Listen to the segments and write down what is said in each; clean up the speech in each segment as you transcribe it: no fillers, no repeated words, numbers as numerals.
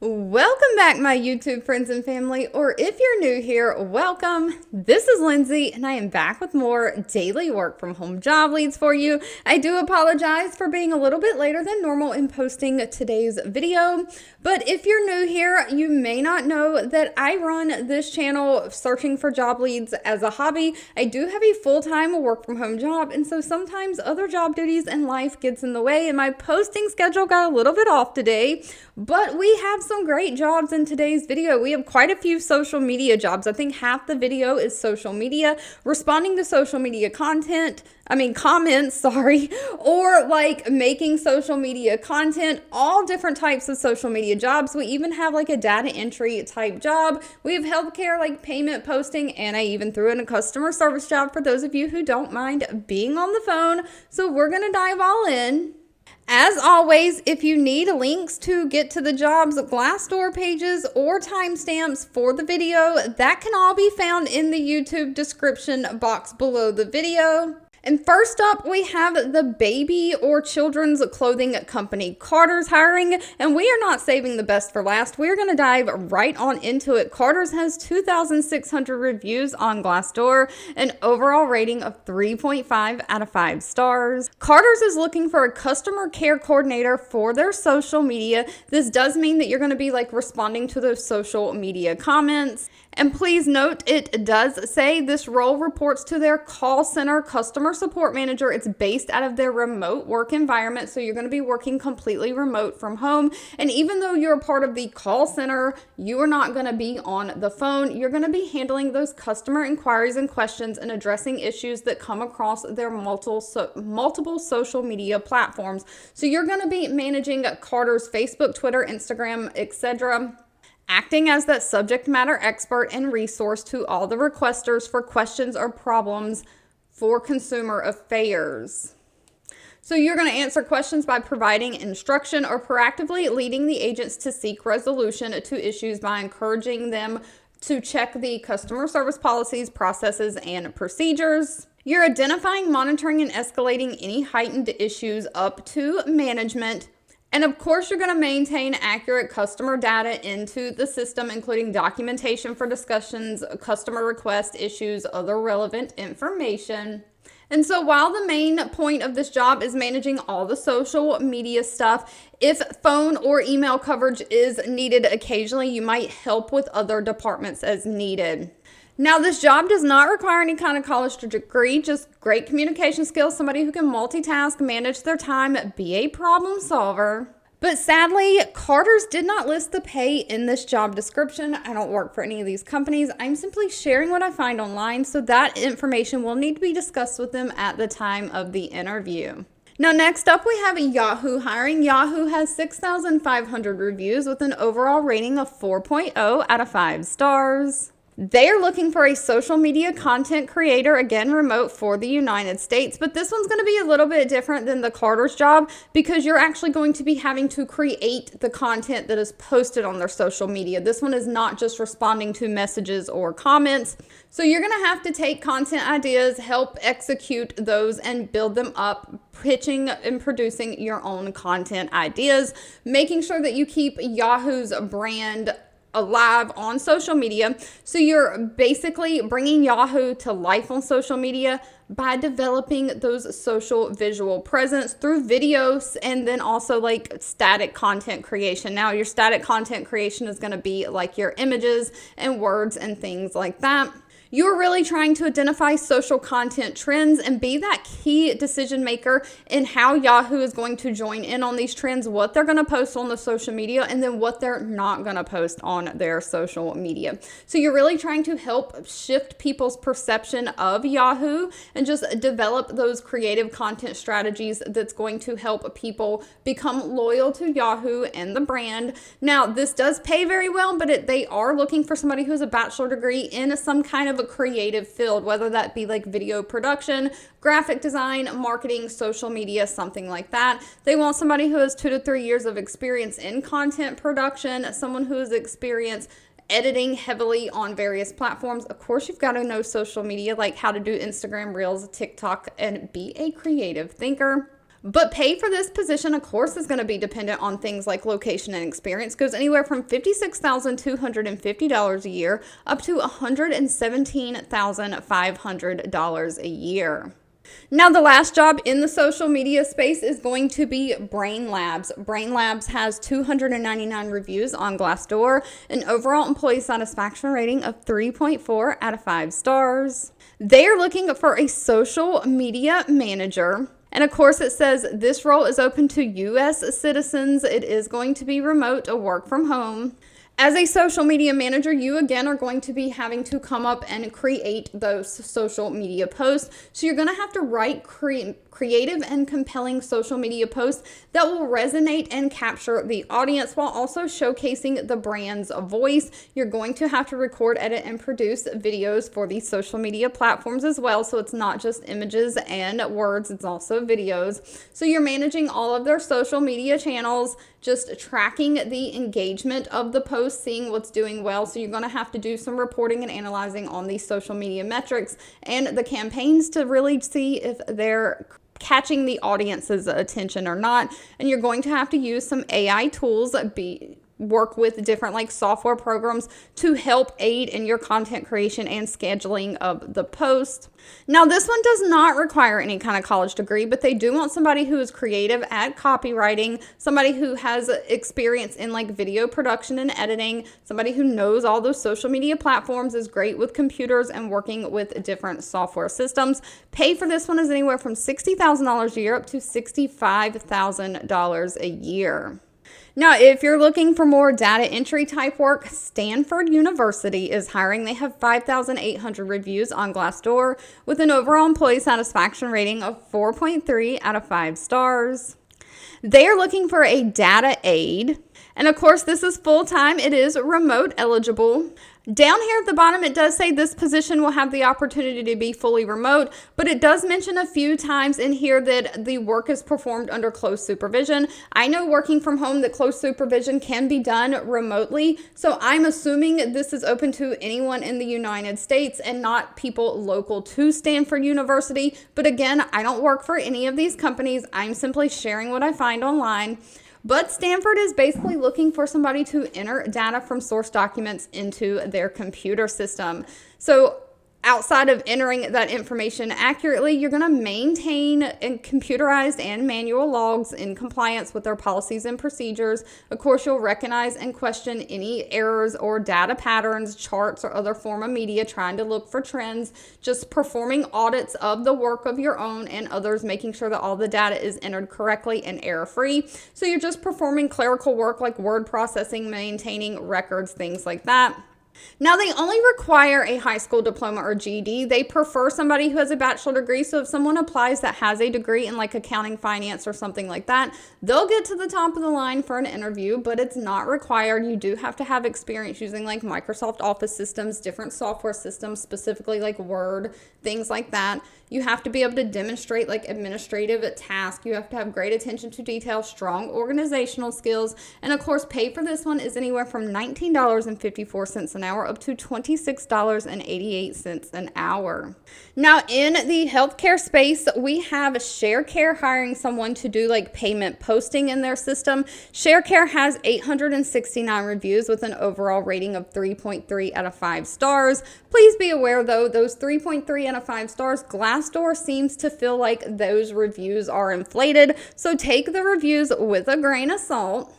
Welcome back, my YouTube friends and family, or if you're new here, welcome. This is Lindsay, and I am back with more daily work from home job leads for you. I do apologize for being a little bit later than normal in posting today's video, but if you're new here, you may not know that I run this channel searching for job leads as a hobby. I do have a full-time work from home job, and so sometimes other job duties and life gets in the way, and my posting schedule got a little bit off today, but we have some great jobs in today's video. We have quite a few social media jobs. I think half the video is social media, responding to social media comments, or like making social media content, all different types of social media jobs. We even have like a data entry type job. We have healthcare, like payment posting, and I even threw in a customer service job for those of you who don't mind being on the phone. So we're going to dive all in. As always, if you need links to get to the job's Glassdoor pages or timestamps for the video, that can all be found in the YouTube description box below the video. And first up, we have the baby or children's clothing company Carter's hiring, and we are not saving the best for last. We're going to dive right on into it. Carter's has 2,600 reviews on Glassdoor, an overall rating of 3.5 out of 5 stars. Carter's is looking for a customer care coordinator for their social media. This does mean that you're going to be like responding to those social media comments. And please note, it does say this role reports to their call center customer support manager. It's based out of their remote work environment, so you're going to be working completely remote from home. And even though you're a part of the call center, you are not going to be on the phone. You're going to be handling those customer inquiries and questions and addressing issues that come across their multiple social media platforms. So you're going to be managing Carter's Facebook, Twitter, Instagram, etc., acting as that subject matter expert and resource to all the requesters for questions or problems for consumer affairs. So you're going to answer questions by providing instruction or proactively leading the agents to seek resolution to issues by encouraging them to check the customer service policies, processes, and procedures. You're identifying, monitoring, and escalating any heightened issues up to management. And of course, you're going to maintain accurate customer data into the system, including documentation for discussions, customer request issues, other relevant information. And so while the main point of this job is managing all the social media stuff, if phone or email coverage is needed occasionally, you might help with other departments as needed. Now, this job does not require any kind of college degree, just great communication skills, somebody who can multitask, manage their time, be a problem solver. But sadly, Carter's did not list the pay in this job description. I don't work for any of these companies. I'm simply sharing what I find online, so that information will need to be discussed with them at the time of the interview. Now, next up, we have Yahoo hiring. Yahoo has 6,500 reviews with an overall rating of 4.0 out of 5 stars. They are looking for a social media content creator, again, remote for the United States, but this one's going to be a little bit different than the Carter's job because you're actually going to be having to create the content that is posted on their social media. This one is not just responding to messages or comments. So you're going to have to take content ideas, help execute those, and build them up, pitching and producing your own content ideas, making sure that you keep Yahoo's brand alive on social media. So you're basically bringing Yahoo to life on social media by developing those social visual presence through videos and then also like static content creation. Now, your static content creation is going to be like your images and words and things like that. You're really trying to identify social content trends and be that key decision maker in how Yahoo is going to join in on these trends, what they're going to post on the social media, and then what they're not going to post on their social media. So you're really trying to help shift people's perception of Yahoo and just develop those creative content strategies that's going to help people become loyal to Yahoo and the brand. Now, this does pay very well, but they are looking for somebody who has a bachelor degree in some kind of a creative field, whether that be like video production, graphic design, marketing, social media, something like that. They want somebody who has 2 to 3 years of experience in content production, someone who has experience editing heavily on various platforms. Of course, you've got to know social media, like how to do Instagram Reels, TikTok, and be a creative thinker. But pay for this position, of course, is going to be dependent on things like location and experience. It goes anywhere from $56,250 a year up to $117,500 a year. Now, the last job in the social media space is going to be Brainlabs. Brainlabs has 299 reviews on Glassdoor, an overall employee satisfaction rating of 3.4 out of 5 stars. They are looking for a social media manager. And of course, it says this role is open to U.S. citizens. It is going to be remote or work from home. As a social media manager, you again are going to be having to come up and create those social media posts. So you're going to have to write creative and compelling social media posts that will resonate and capture the audience while also showcasing the brand's voice. You're going to have to record, edit, and produce videos for these social media platforms as well. So it's not just images and words, it's also videos. So you're managing all of their social media channels, just tracking the engagement of the post, seeing what's doing well. So you're going to have to do some reporting and analyzing on these social media metrics and the campaigns to really see if they're catching the audience's attention or not. And you're going to have to use some AI tools, work with different like software programs to help aid in your content creation and scheduling of the post. Now, this one does not require any kind of college degree, but they do want somebody who is creative at copywriting, somebody who has experience in like video production and editing, somebody who knows all those social media platforms, is great with computers and working with different software systems. Pay for this one is anywhere from $60,000 a year up to $65,000 a year. Now, if you're looking for more data entry type work, Stanford University is hiring. They have 5,800 reviews on Glassdoor with an overall employee satisfaction rating of 4.3 out of 5 stars. They are looking for a data aide. And of course, this is full-time. It is remote eligible. Down here at the bottom, it does say this position will have the opportunity to be fully remote, but it does mention a few times in here that the work is performed under close supervision. I know working from home that close supervision can be done remotely, so I'm assuming this is open to anyone in the United States and not people local to Stanford University. But again, I don't work for any of these companies. I'm simply sharing what I find online. But Stanford is basically looking for somebody to enter data from source documents into their computer system. So outside of entering that information accurately, you're going to maintain computerized and manual logs in compliance with their policies and procedures. Of course, you'll recognize and question any errors or data patterns, charts, or other form of media, trying to look for trends, just performing audits of the work of your own and others, making sure that all the data is entered correctly and error-free. So you're just performing clerical work like word processing, maintaining records, things like that. Now, they only require a high school diploma or GED. They prefer somebody who has a bachelor degree. So if someone applies that has a degree in like accounting, finance, or something like that, they'll get to the top of the line for an interview, but it's not required. You do have to have experience using like Microsoft Office systems, different software systems, specifically like Word, things like that. You have to be able to demonstrate like administrative tasks. You have to have great attention to detail, strong organizational skills. And of course, pay for this one is anywhere from $19.54 an hour up to $26.88 an hour. Now, in the healthcare space, we have Sharecare hiring someone to do like payment posting in their system. Sharecare has 869 reviews with an overall rating of 3.3 out of 5 stars. Please be aware though, those 3.3 out of 5 stars, Glassdoor seems to feel like those reviews are inflated. So take the reviews with a grain of salt.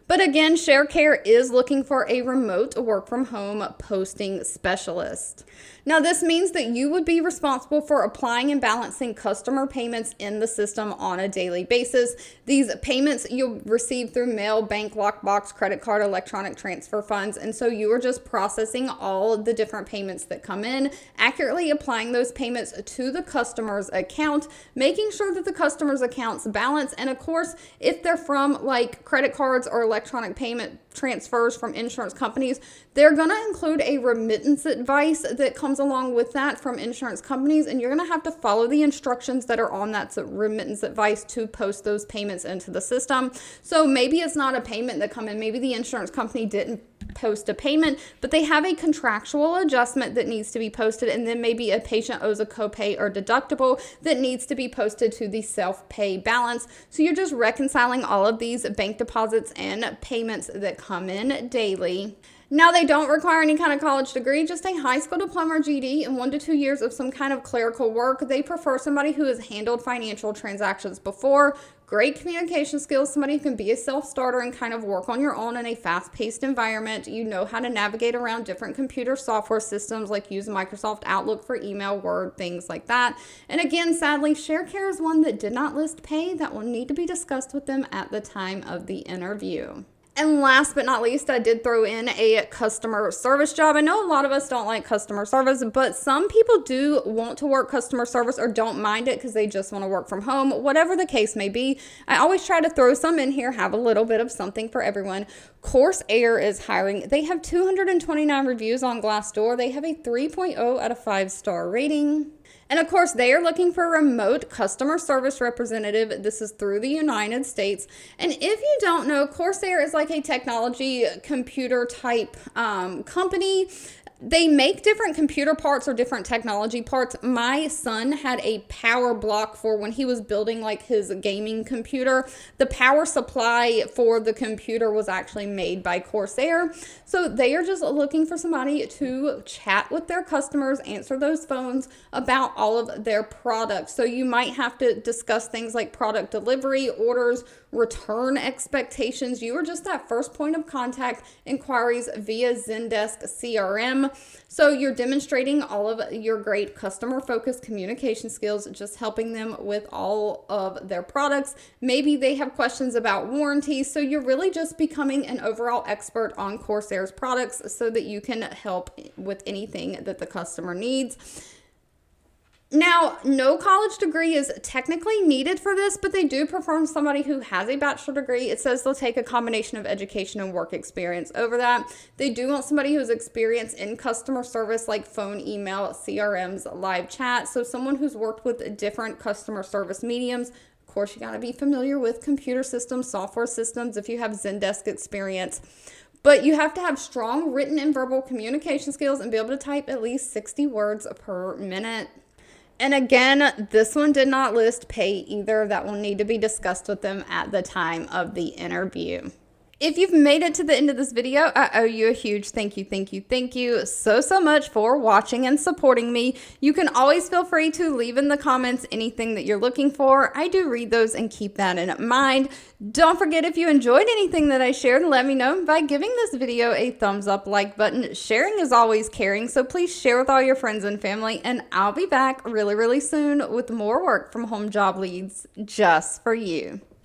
But again, Sharecare is looking for a remote work from home posting specialist. Now, this means that you would be responsible for applying and balancing customer payments in the system on a daily basis. These payments you'll receive through mail, bank, lockbox, credit card, electronic transfer funds. And so you are just processing all the different payments that come in, accurately applying those payments to the customer's account, making sure that the customer's accounts balance. And of course, if they're from like credit cards or electronic payment transfers from insurance companies, they're going to include a remittance advice that comes along with that from insurance companies, and you're going to have to follow the instructions that are on that remittance advice to post those payments into the system. So maybe it's not a payment that come in, maybe the insurance company didn't post a payment, but they have a contractual adjustment that needs to be posted, and then maybe a patient owes a copay or deductible that needs to be posted to the self-pay balance. So you're just reconciling all of these bank deposits and payments that come in daily. Now, they don't require any kind of college degree, just a high school diploma or GED and 1 to 2 years of some kind of clerical work. They prefer somebody who has handled financial transactions before, great communication skills, somebody who can be a self-starter and kind of work on your own in a fast-paced environment. You know how to navigate around different computer software systems, like use Microsoft Outlook for email, Word, things like that. And again, sadly, Sharecare is one that did not list pay. That will need to be discussed with them at the time of the interview. And last but not least, I did throw in a customer service job. I know a lot of us don't like customer service, but some people do want to work customer service or don't mind it because they just want to work from home. Whatever the case may be, I always try to throw some in here, have a little bit of something for everyone. Corsair is hiring. They have 229 reviews on Glassdoor. They have a 3.0 out of 5-star rating. And of course, they are looking for a remote customer service representative. This is through the United States. And if you don't know, Corsair is like a technology computer type company. They make different computer parts or different technology parts. My son had a power block for when he was building like his gaming computer. The power supply for the computer was actually made by Corsair. So they are just looking for somebody to chat with their customers, answer those phones about all of their products. So you might have to discuss things like product delivery, orders, return expectations. You are just that first point of contact, inquiries via Zendesk CRM. So you're demonstrating all of your great customer-focused communication skills, just helping them with all of their products. Maybe they have questions about warranty. So you're really just becoming an overall expert on Corsair's products so that you can help with anything that the customer needs. Now, no college degree is technically needed for this, but they do prefer somebody who has a bachelor degree. It says they'll take a combination of education and work experience over that. They do want somebody who's experienced in customer service like phone, email, CRMs, live chat. So someone who's worked with different customer service mediums. Of course, you got to be familiar with computer systems, software systems, if you have Zendesk experience. But you have to have strong written and verbal communication skills and be able to type at least 60 words per minute. And again, this one did not list pay either. That will need to be discussed with them at the time of the interview. If you've made it to the end of this video, I owe you a huge thank you so much for watching and supporting me. You can always feel free to leave in the comments anything that you're looking for. I do read those and keep that in mind. Don't forget, if you enjoyed anything that I shared, let me know by giving this video a thumbs up, like button. Sharing is always caring, so please share with all your friends and family, and I'll be back really soon with more work from home job leads just for you.